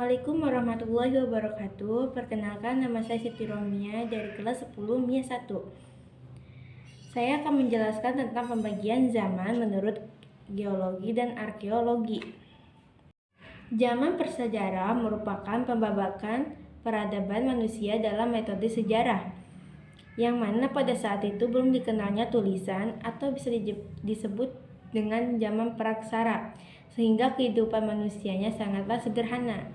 Assalamualaikum warahmatullahi wabarakatuh. Perkenalkan, nama saya Siti Romia dari kelas 10 MIA 1. Saya akan menjelaskan tentang pembagian zaman menurut geologi dan arkeologi. Zaman prasejarah merupakan pembabakan peradaban manusia dalam metode sejarah, yang mana pada saat itu belum dikenalnya tulisan atau bisa disebut dengan zaman praksara, sehingga kehidupan manusianya sangatlah sederhana.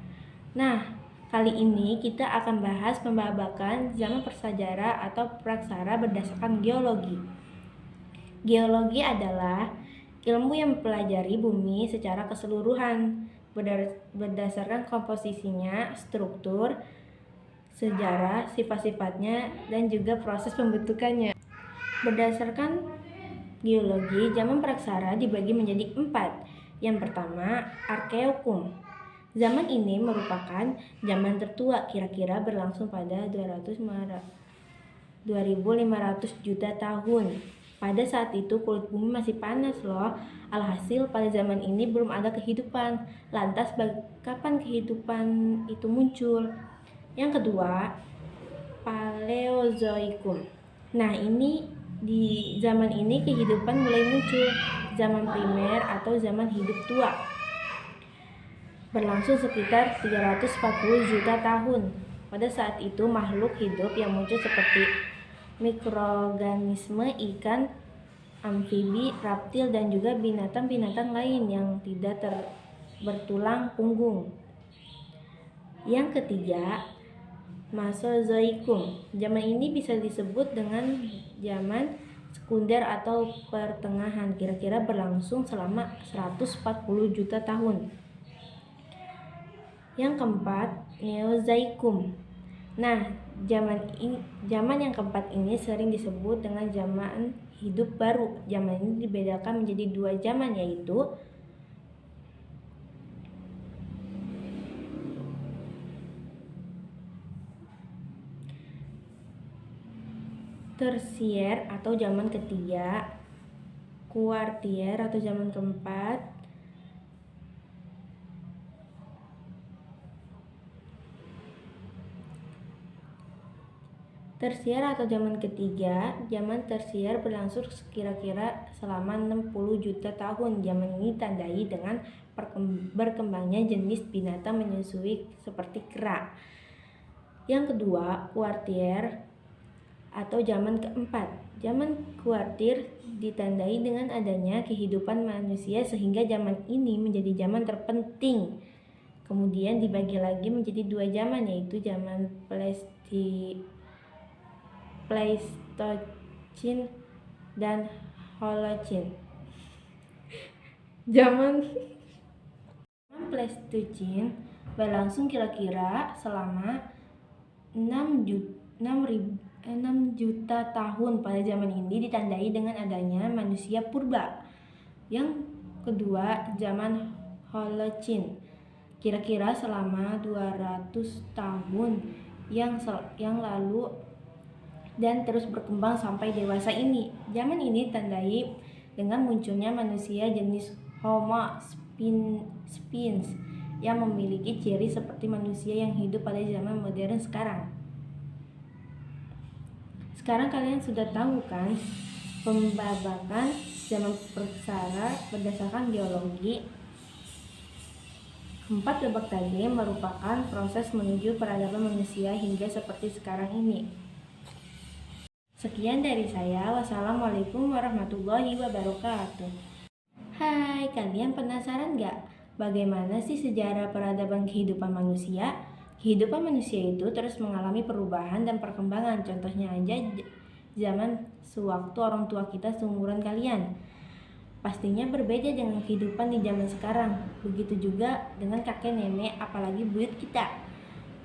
Nah, kali ini kita akan bahas pembabakan zaman prasejarah atau praksara berdasarkan geologi. Geologi adalah ilmu yang mempelajari bumi secara keseluruhan berdasarkan komposisinya, struktur, sejarah, sifat-sifatnya, dan juga proses pembentukannya. Berdasarkan geologi, zaman praksara dibagi menjadi 4. Yang pertama, Arkeokum. Zaman ini merupakan zaman tertua, kira-kira berlangsung pada 2500 juta tahun. Pada saat itu kulit bumi masih panas loh. Alhasil pada zaman ini belum ada kehidupan. Lantas kapan kehidupan itu muncul? Yang kedua, Paleozoikum. Nah, di zaman ini kehidupan mulai muncul, zaman primer atau zaman hidup tua. Berlangsung sekitar 340 juta tahun. Pada saat itu makhluk hidup yang muncul seperti mikroorganisme, ikan, amfibi, reptil, dan juga binatang-binatang lain yang tidak bertulang punggung. Yang ketiga, Mesozoikum. Zaman ini bisa disebut dengan zaman sekunder atau pertengahan, kira-kira berlangsung selama 140 juta tahun. Yang keempat, Neozoikum. Nah, zaman yang keempat ini sering disebut dengan zaman hidup baru. Zaman ini dibedakan menjadi 2 zaman, yaitu Tersier atau zaman ketiga, Kuartier atau zaman keempat, Tersier atau zaman ketiga. Zaman tersier berlangsung kira-kira selama 60 juta tahun. Zaman ini ditandai dengan berkembangnya jenis binatang menyusui seperti kera. Yang kedua, Kuartier atau zaman keempat. Zaman Kuartier ditandai dengan adanya kehidupan manusia sehingga zaman ini menjadi zaman terpenting. Kemudian dibagi lagi menjadi 2 zaman, yaitu zaman Pleistocene dan Holocene. Zaman Pleistocene berlangsung kira-kira selama 6 juta tahun. Pada zaman ini ditandai dengan adanya manusia purba. Yang kedua, zaman Holocene, kira-kira selama 200 tahun yang lalu dan terus berkembang sampai dewasa ini. Zaman ini ditandai dengan munculnya manusia jenis Homo sapiens yang memiliki ciri seperti manusia yang hidup pada zaman modern sekarang. Sekarang kalian sudah tahu kan pembabakan zaman praksara berdasarkan geologi. 4 babak tadi merupakan proses menuju peradaban manusia hingga seperti sekarang ini. Sekian dari saya. Wassalamualaikum warahmatullahi wabarakatuh. Hai, kalian penasaran gak? Bagaimana sih sejarah peradaban kehidupan manusia? Kehidupan manusia itu terus mengalami perubahan dan perkembangan. Contohnya aja zaman sewaktu orang tua kita seumuran kalian. Pastinya berbeda dengan kehidupan di zaman sekarang. Begitu juga dengan kakek nenek, apalagi buyut kita.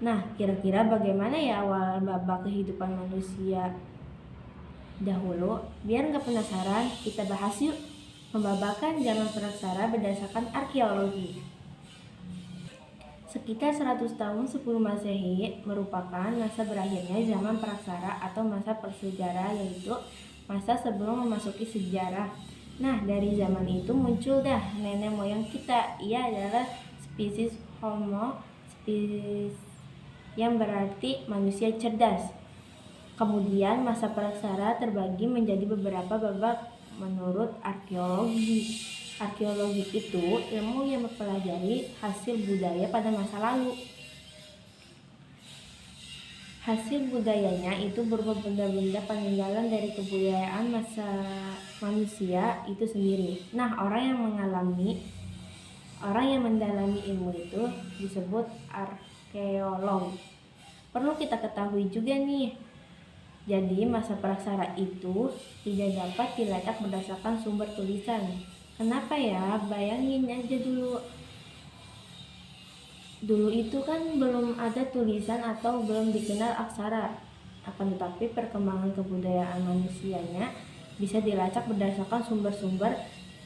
Nah, kira-kira bagaimana ya awal babak kehidupan manusia dahulu? Biar gak penasaran, kita bahas yuk pembabakan zaman praksara berdasarkan arkeologi. Sekitar 100 tahun sebelum Masehi merupakan masa berakhirnya zaman praksara atau masa prasejarah, yaitu masa sebelum memasuki sejarah. Nah, dari zaman itu muncul dah nenek moyang kita. Ia adalah spesies Homo yang berarti manusia cerdas. Kemudian masa praksara terbagi menjadi beberapa babak menurut arkeologi. Arkeologi itu ilmu yang mempelajari hasil budaya pada masa lalu. Hasil budayanya itu berupa benda-benda peninggalan dari kebudayaan masa manusia itu sendiri. Nah, orang yang mendalami ilmu itu disebut arkeolog. Perlu kita ketahui juga nih, jadi masa praksara itu tidak dapat dilacak berdasarkan sumber tulisan. Kenapa ya? Bayangin aja dulu itu kan belum ada tulisan atau belum dikenal aksara. Akan tetapi perkembangan kebudayaan manusianya bisa dilacak berdasarkan sumber-sumber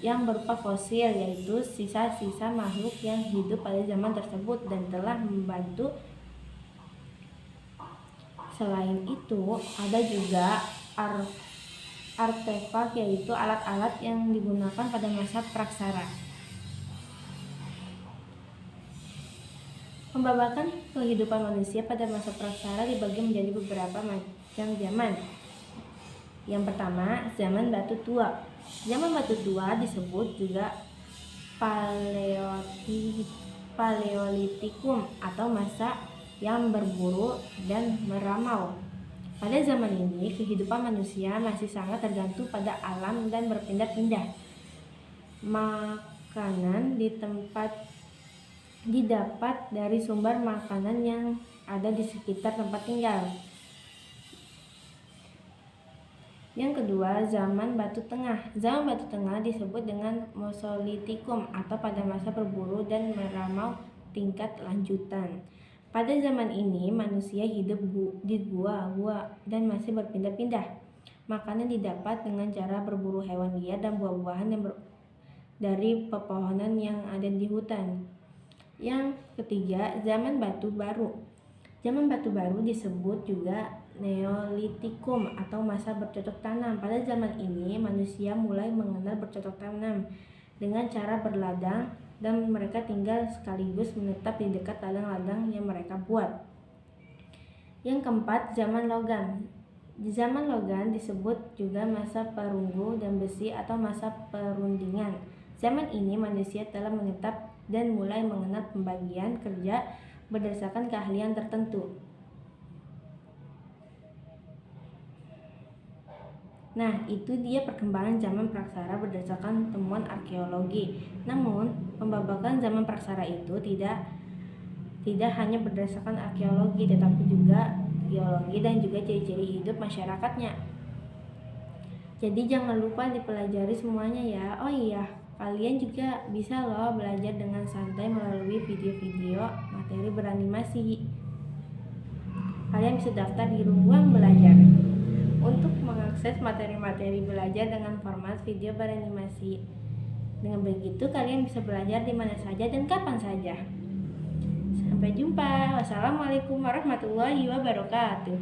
yang berupa fosil, yaitu sisa-sisa makhluk yang hidup pada zaman tersebut dan telah membantu. Selain itu, ada juga artefak, yaitu alat-alat yang digunakan pada masa praksara. Pembabakan kehidupan manusia pada masa praksara dibagi menjadi beberapa macam zaman. Yang pertama, zaman batu tua. Zaman batu tua disebut juga Paleolitikum atau masa yang berburu dan meramau. Pada zaman ini, kehidupan manusia masih sangat tergantung pada alam dan berpindah-pindah. Makanan didapat dari sumber makanan yang ada di sekitar tempat tinggal. Yang kedua, zaman batu tengah. Zaman batu tengah disebut dengan Mesolitikum atau pada masa berburu dan meramau tingkat lanjutan. Pada zaman ini, manusia hidup di gua-gua dan masih berpindah-pindah. Makanan didapat dengan cara berburu hewan liar dan buah-buahan dari pepohonan yang ada di hutan. Yang ketiga, zaman batu baru. Zaman batu baru disebut juga Neolitikum atau masa bercocok tanam. Pada zaman ini, manusia mulai mengenal bercocok tanam dengan cara berladang, dan mereka tinggal sekaligus menetap di dekat ladang-ladang yang mereka buat. Yang keempat, zaman logam. Di zaman logam disebut juga masa perunggu dan besi atau masa perundingan. Zaman ini manusia telah menetap dan mulai mengenal pembagian kerja berdasarkan keahlian tertentu. Nah, itu dia perkembangan zaman praksara berdasarkan temuan arkeologi. Namun, pembabakan zaman praksara itu tidak hanya berdasarkan arkeologi, tetapi juga geologi dan juga ciri-ciri hidup masyarakatnya. Jadi jangan lupa dipelajari semuanya ya. Oh iya, kalian juga bisa loh belajar dengan santai melalui video-video materi beranimasi. Kalian bisa daftar di ruang belajar untuk mengakses materi-materi belajar dengan format video beranimasi. Dengan begitu, kalian bisa belajar di mana saja dan kapan saja. Sampai jumpa. Wassalamualaikum warahmatullahi wabarakatuh.